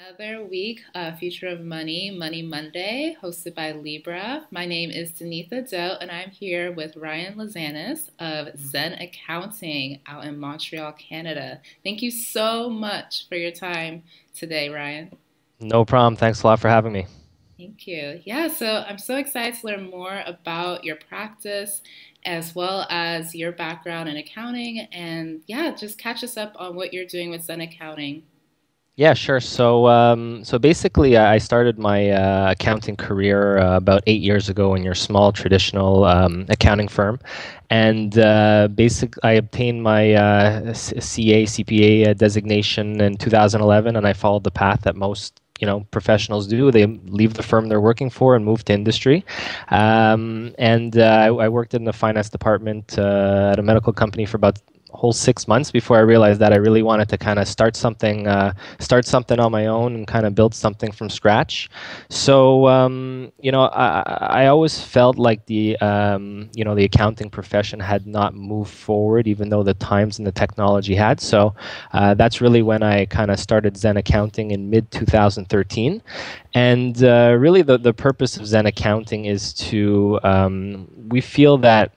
Another week, Future of Money, Money Monday, hosted by Libra. My name is Denitha Doe, and I'm here with Ryan Lazanis of Xen Accounting out in Montreal, Canada. Thank you so much for your time today, Ryan. No problem. Thanks a lot for having me. Thank you. Yeah, so I'm so excited to learn more about your practice as well as your background in accounting, and yeah, just catch us up on what you're doing with Xen Accounting. Yeah, sure. So basically, I started my accounting career about 8 years ago in your small traditional accounting firm, and I obtained my CA CPA designation in 2011, and I followed the path that most professionals do. They leave the firm they're working for and move to industry. I worked in the finance department at a medical company for about whole 6 months before I realized that I really wanted to kind of start something on my own and kind of build something from scratch. I always felt like the accounting profession had not moved forward, even though the times and the technology had. That's really when I kind of started Xen Accounting in mid 2013. And really, the purpose of Xen Accounting is we feel that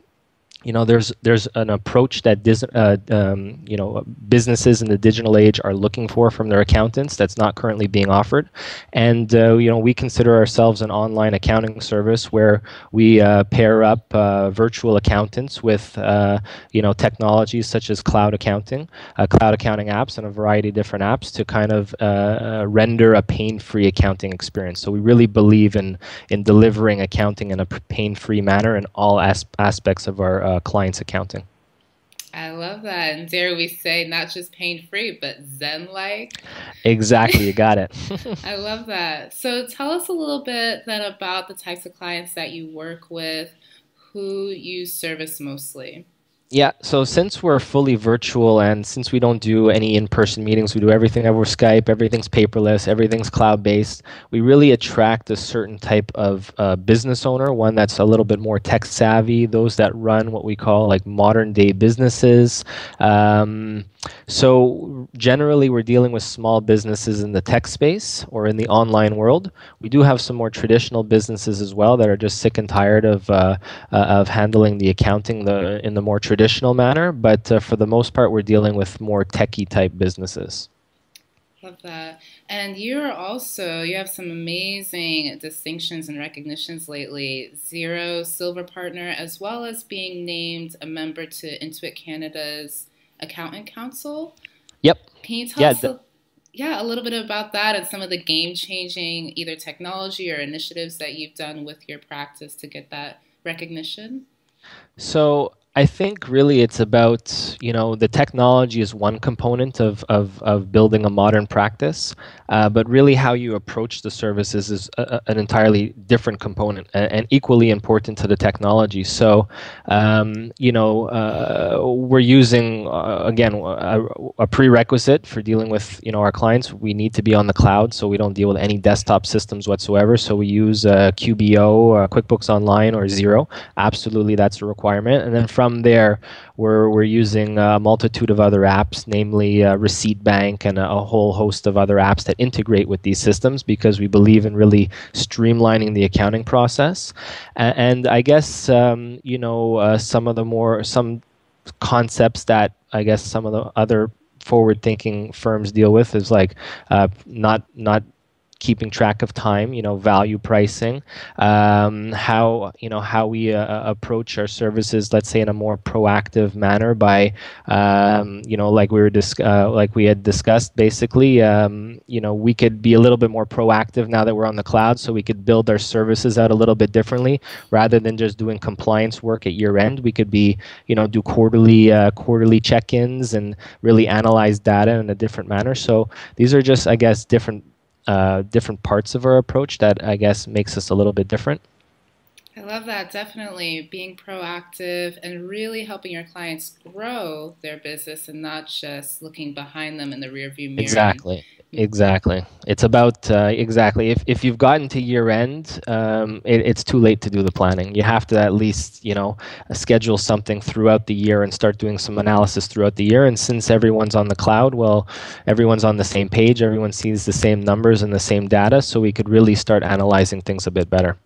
there's an approach that businesses in the digital age are looking from their accountants that's not currently being offered, and we consider ourselves an online accounting service where we pair up virtual accountants with technologies such as cloud accounting apps, and a variety of different apps to kind of render a pain-free accounting experience. So we really believe in delivering accounting in a pain-free manner in all aspects of our clients' accounting. I love that. And dare we say, not just pain free, but Zen like. Exactly, you got it. I love that. So tell us a little bit then about the types of clients that you work with, who you service mostly. Yeah, so since we're fully virtual and since we don't do any in-person meetings, we do everything over Skype, everything's paperless, everything's cloud-based, we really attract a certain type of business owner, one that's a little bit more tech savvy, those that run what we call like modern day businesses. So generally, we're dealing with small businesses in the tech space or in the online world. We do have some more traditional businesses as well that are just sick and tired of handling the accounting in the more traditional manner. But for the most part, we're dealing with more techie type businesses. Love that. And you have some amazing distinctions and recognitions lately. Zero Silver Partner, as well as being named a member to Intuit Canada's Accountant Council. Yep. Can you tell Yeah. us, yeah, a little bit about that and some of the game-changing either technology or initiatives that you've done with your practice to get that recognition? So I think really it's about, the technology is one component of building a modern practice, but really how you approach the services is an entirely different component and equally important to the technology. We're using, again, a prerequisite for dealing with, our clients. We need to be on the cloud, so we don't deal with any desktop systems whatsoever. So we use QBO, QuickBooks Online, or Xero. Absolutely, that's a requirement. And then from there, we're using a multitude of other apps, namely Receipt Bank and a whole host of other apps that integrate with these systems because we believe in really streamlining the accounting process. And I guess some concepts that I guess some of the other forward-thinking firms deal with is like not keeping track of time, value pricing, how we approach our services, let's say in a more proactive manner by, like we had discussed, basically, we could be a little bit more proactive now that we're on the cloud, so we could build our services out a little bit differently rather than just doing compliance work at year end. We could do quarterly check-ins and really analyze data in a different manner. So these are just, I guess, different parts of our approach that I guess makes us a little bit different. I love that. Definitely being proactive and really helping your clients grow their business and not just looking behind them in the rearview mirror and Exactly. Exactly. It's about exactly. If you've gotten to year end, it's too late to do the planning. You have to at least schedule something throughout the year and start doing some analysis throughout the year. And since everyone's on the cloud, well, everyone's on the same page. Everyone sees the same numbers and the same data, so we could really start analyzing things a bit better.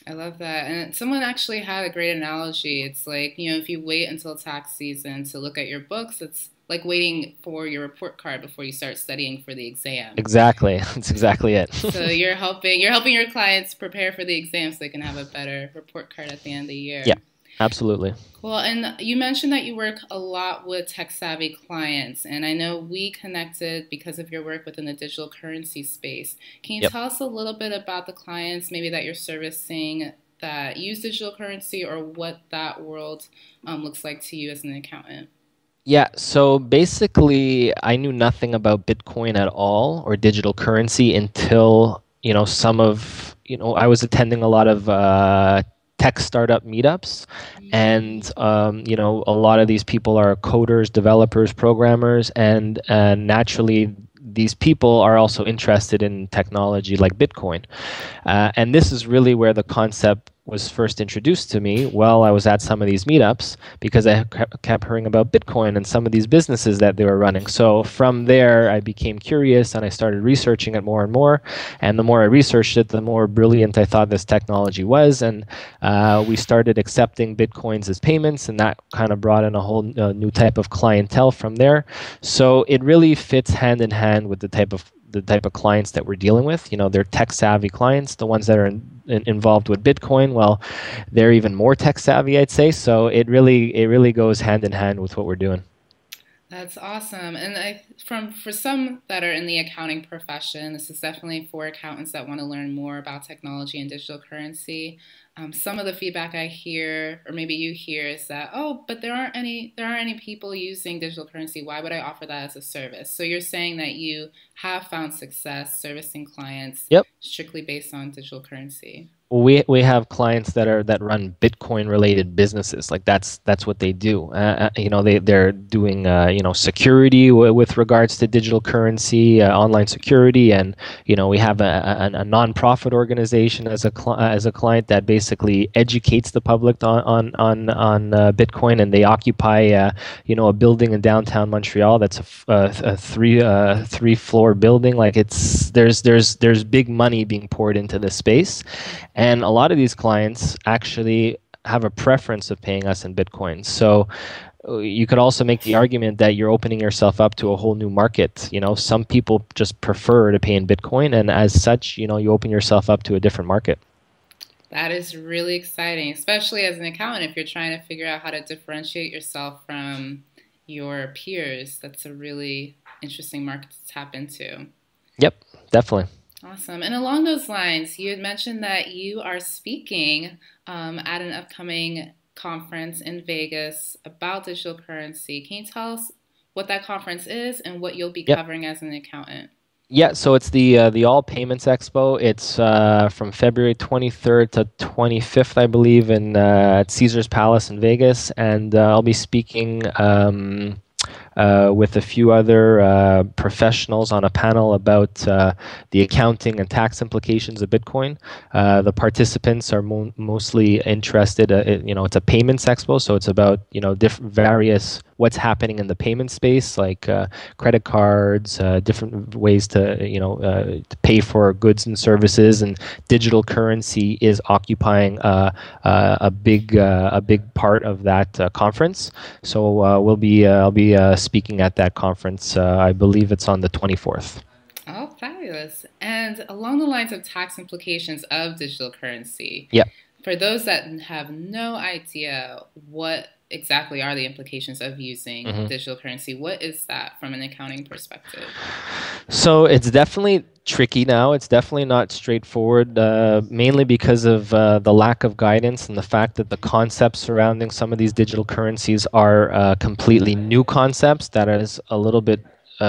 I love that. And someone actually had a great analogy. It's like, if you wait until tax season to look at your books, it's like waiting for your report card before you start studying for the exam. Exactly. That's exactly it. So you're helping your clients prepare for the exam so they can have a better report card at the end of the year. Yeah, absolutely. Cool. And you mentioned that you work a lot with tech-savvy clients, and I know we connected because of your work within the digital currency space. Can you Yep. tell us a little bit about the clients maybe that you're servicing that use digital currency, or what that world looks like to you as an accountant? Yeah, so basically, I knew nothing about Bitcoin at all or digital currency until, I was attending a lot of tech startup meetups. And, a lot of these people are coders, developers, programmers, and naturally, these people are also interested in technology like Bitcoin. And this is really where the concept was first introduced to me while I was at some of these meetups, because I kept hearing about Bitcoin and some of these businesses that they were running. So from there, I became curious and I started researching it more and more. And the more I researched it, the more brilliant I thought this technology was. And we started accepting Bitcoins as payments, and that kind of brought in a whole new type of clientele from there. So it really fits hand in hand with the type of clients that we're dealing with. They're tech savvy clients. The ones that are involved with Bitcoin, well, they're even more tech savvy, I'd say. So it really goes hand in hand with what we're doing. That's awesome. And for some that are in the accounting profession, this is definitely for accountants that want to learn more about technology and digital currency. Some of the feedback I hear, or maybe you hear, is that, oh, but there aren't any people using digital currency. Why would I offer that as a service? So you're saying that you have found success servicing clients Yep. strictly based on digital currency. We have clients that run Bitcoin related businesses. Like that's what they do. They're doing security with regards to digital currency, online security, and we have a nonprofit organization as a client that basically educates the public on Bitcoin, and they occupy a building in downtown Montreal that's a three floor building. Like there's big money being poured into this space. And a lot of these clients actually have a preference of paying us in Bitcoin. So you could also make the argument that you're opening yourself up to a whole new market. Some people just prefer to pay in Bitcoin, and as such, you open yourself up to a different market. That is really exciting, especially as an accountant if you're trying to figure out how to differentiate yourself from your peers. That's a really interesting market to tap into. Yep, definitely. Awesome. And along those lines, you had mentioned that you are speaking at an upcoming conference in Vegas about digital currency. Can you tell us what that conference is and what you'll be Yep. covering as an accountant? Yeah, so it's the All Payments Expo. It's from February 23rd to 25th, I believe, at Caesar's Palace in Vegas, and I'll be speaking with a few other professionals on a panel about the accounting and tax implications of Bitcoin. The participants are mostly interested. It's a payments expo, so it's about different various what's happening in the payment space, like credit cards, different ways to pay for goods and services, and digital currency is occupying a big part of that conference. So I'll be speaking at that conference. I believe it's on the 24th. Oh, fabulous. And along the lines of tax implications of digital currency, Yeah. for those that have no idea what exactly are the implications of using digital currency, what is that from an accounting perspective? So it's definitely tricky now. It's definitely not straightforward, mainly because of the lack of guidance and the fact that the concepts surrounding some of these digital currencies are completely new concepts that is a little bit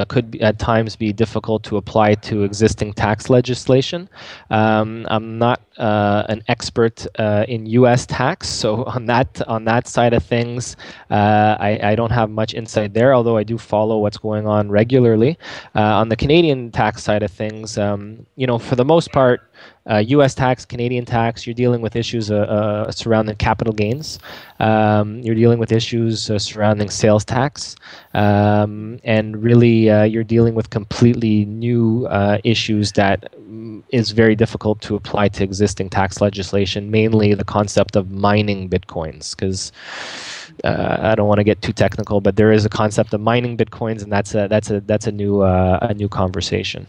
could be, at times be difficult to apply to existing tax legislation. I'm not an expert in U.S. tax, so on that side of things, I don't have much insight there. Although I do follow what's going on regularly. On the Canadian tax side of things, for the most part, U.S. tax, Canadian tax, you're dealing with issues surrounding capital gains. You're dealing with issues surrounding sales tax. And really, you're dealing with completely new issues that is very difficult to apply to existing tax legislation, mainly the concept of mining bitcoins, because I don't want to get too technical, but there is a concept of mining bitcoins, and that's a new conversation.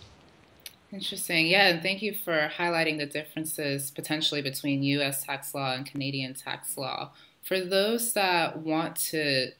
Interesting. Yeah, and thank you for highlighting the differences potentially between US tax law and Canadian tax law. For those that want to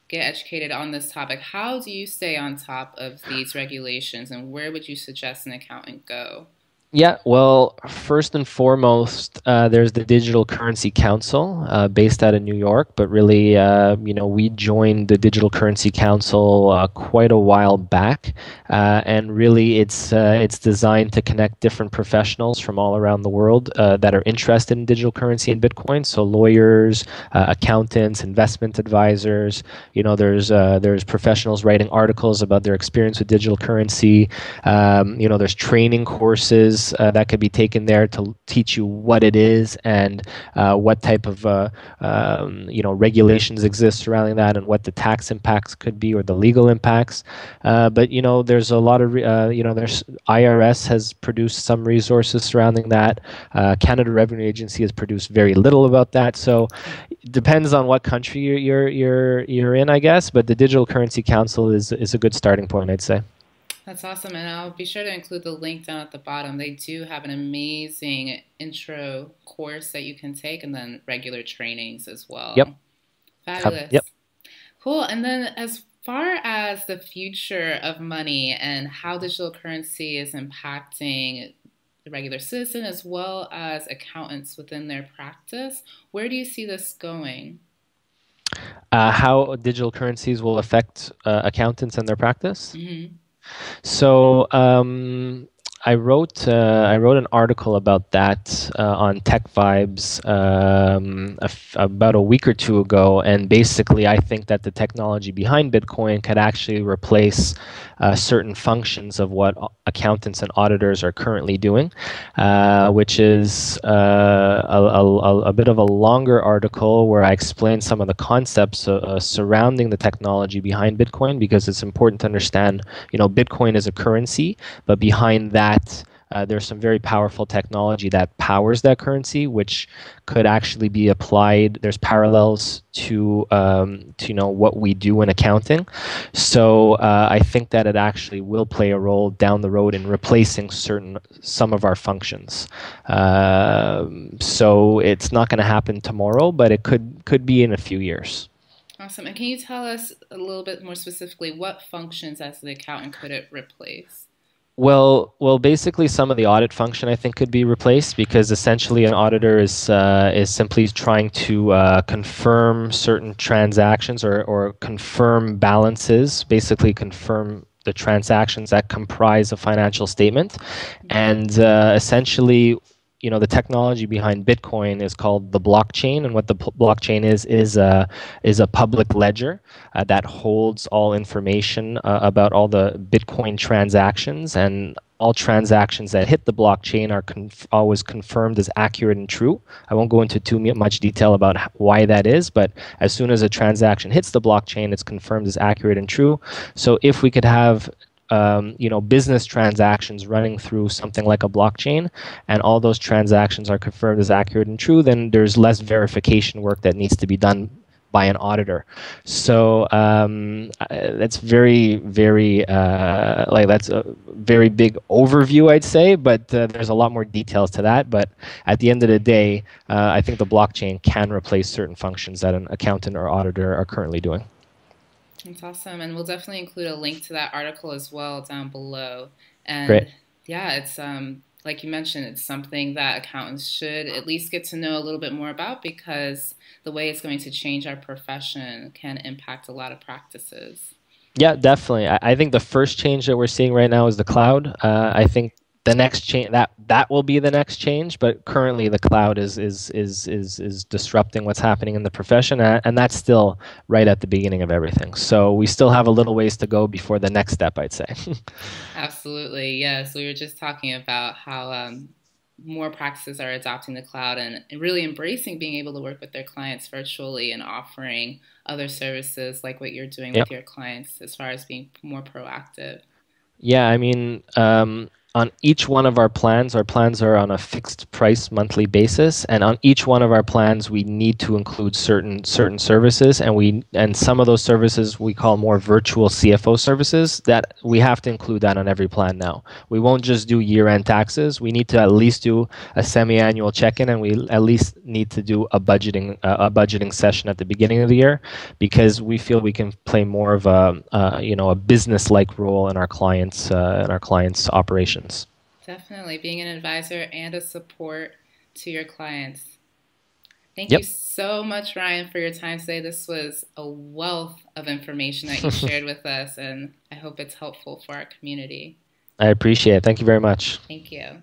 get educated on this topic, how do you stay on top of these regulations and where would you suggest an accountant go? Yeah, well, first and foremost, there's the Digital Currency Council based out of New York, but really, we joined the Digital Currency Council quite a while back, and really, it's designed to connect different professionals from all around the world that are interested in digital currency and Bitcoin. So lawyers, accountants, investment advisors. There's professionals writing articles about their experience with digital currency. There's training courses that could be taken there to teach you what it is and what type of regulations exist surrounding that and what the tax impacts could be or the legal impacts. But there's a lot of there's IRS has produced some resources surrounding that. Canada Revenue Agency has produced very little about that. So it depends on what country you're in, I guess. But the Digital Currency Council is a good starting point, I'd say. That's awesome. And I'll be sure to include the link down at the bottom. They do have an amazing intro course that you can take and then regular trainings as Yep. well. Fabulous. Yep. Cool. And then as far as the future of money and how digital currency is impacting the regular citizen as well as accountants within their practice, where do you see this going? How digital currencies will affect accountants and their practice? Hmm. So I wrote an article about that on Tech Vibes about a week or two ago, and basically I think that the technology behind Bitcoin could actually replace certain functions of what accountants and auditors are currently doing, which is a bit of a longer article where I explain some of the concepts surrounding the technology behind Bitcoin, because it's important to understand, Bitcoin is a currency, but behind that, there's some very powerful technology that powers that currency, which could actually be applied. There's parallels to what we do in accounting. So I think that it actually will play a role down the road in replacing some of our functions. So it's not going to happen tomorrow, but it could be in a few years. Awesome. And can you tell us a little bit more specifically what functions as the accountant could it replace? Well, basically, some of the audit function I think could be replaced, because essentially an auditor is simply trying to confirm certain transactions or confirm balances, basically confirm the transactions that comprise a financial statement, and essentially, the technology behind Bitcoin is called the blockchain, and what the blockchain is a public ledger that holds all information about all the Bitcoin transactions, and all transactions that hit the blockchain are always confirmed as accurate and true. I won't go into too much detail about why that is, but as soon as a transaction hits the blockchain, it's confirmed as accurate and true. So if we could have business transactions running through something like a blockchain, and all those transactions are confirmed as accurate and true, then there's less verification work that needs to be done by an auditor. So that's very, very that's a very big overview, I'd say, but there's a lot more details to that. But at the end of the day, I think the blockchain can replace certain functions that an accountant or auditor are currently doing. That's awesome. And we'll definitely include a link to that article as well down below. And Great. yeah, it's like you mentioned, it's something that accountants should at least get to know a little bit more about because the way it's going to change our profession can impact a lot of practices. Yeah, definitely. I think the first change that we're seeing right now is the cloud. I think the next change that will be the next change, but currently the cloud is disrupting what's happening in the profession, and that's still right at the beginning of everything. So we still have a little ways to go before the next step, I'd say. Absolutely, yes. We were just talking about how more practices are adopting the cloud and really embracing being able to work with their clients virtually and offering other services like what you're doing Yep. with your clients as far as being more proactive. Yeah, I mean, on each one of our plans are on a fixed price monthly basis, and on each one of our plans, we need to include certain services, and some of those services we call more virtual CFO services that we have to include that on every plan now. We won't just do year-end taxes. We need to at least do a semi-annual check-in, and we at least need to do a budgeting session at the beginning of the year because we feel we can play more of a business-like role in our clients' operations. Definitely being an advisor and a support to your clients. Thank you Yep, so much, Ryan, for your time today. This was a wealth of information that you shared with us, and I hope it's helpful for our community. I appreciate it. Thank you very much. Thank you.